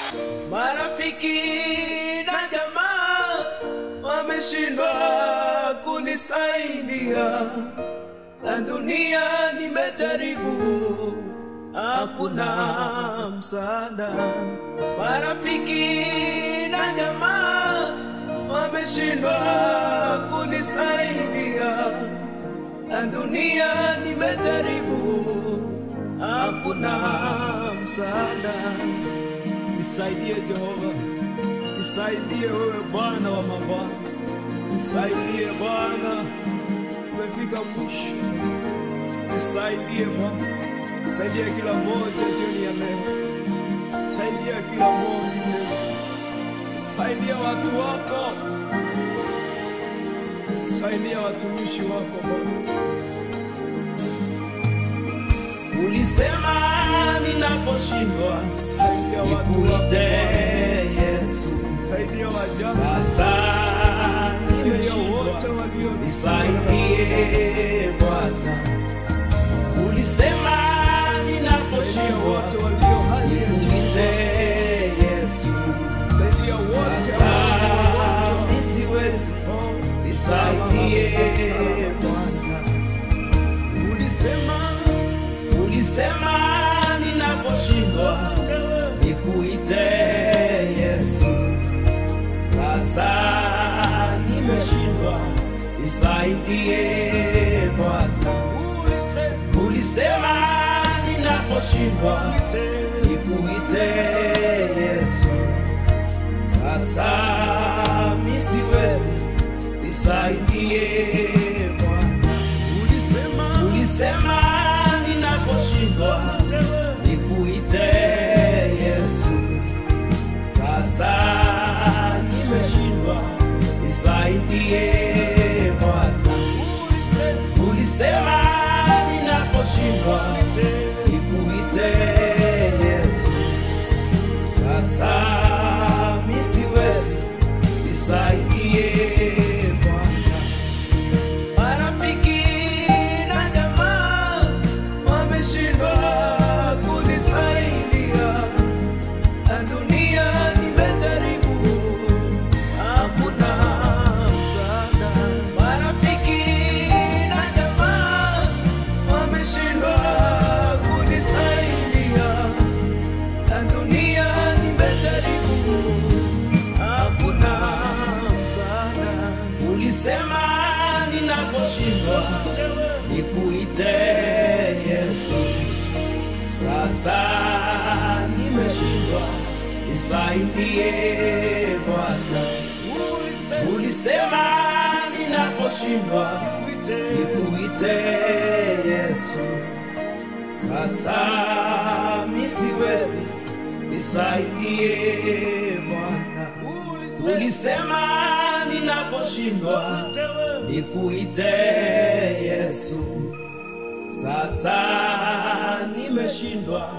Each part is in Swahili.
Marafiki na jamaa wameshindwa kunisaidia, na dunia nimejaribu, hakuna msaada. Marafiki na jamaa wameshindwa kunisaidia, na dunia nimejaribu, hakuna msaada. Nisaidie Jehova, nisaidie wewe Bwana wa mabwana, nisaidie Bwana, umefika mwisho. Nisaidie Bwana, nisaidie kila mmoja jioni ya leo, nisaidie kila mmoja Yesu, nisaidie watu wako, nisaidie watumishi wako Bwana. Ulisema ninaposhindwa nikuite Yesu, saidia wajane. Sasa nimeshindwa, nisaidie Bwana. Ulisema ninaposhindwa nikuite Yesu, sasa nisiwezi, nisaidie Bwana. Ulisema ninaposhindwa nikuite Yesu, sasa nimeshindwa, nisaidie Bwana. Ulisema ninaposhindwa nikuite Yesu, sasa nisiwezi, nisaidie Bwana. Ulisema ninaposhindwa nikuite Yesu, sasa nimeshindwa, nisaidie Bwana. Ulisema ninaposhindwa nikuite Yesu, sasa nisiwezi, nisaidie Bwana. Marafiki na jamaa wameshindwa kunisaidia, na dunia nimejaribu, hakuna msaada. Marafiki na jamaa wameshindwa kunisaidia, na dunia nimejaribu, hakuna msaada. Ulisema ninaposhindwa nikuite Yesu, sasa nimeshindwa, nisaidie Bwana. Ulisema ninaposhindwa nikuite Yesu, sasa nisiwezi, nisaidie Bwana. Ulisema ninaposhindwa nikuite Yesu, sasa nimeshindwa,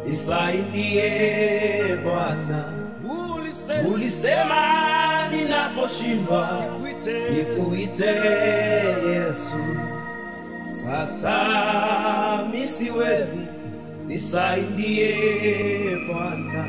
nisaidie Bwana. Ulisema ninaposhindwa nikuite Yesu, sasa nisiwezi, nisaidie Bwana.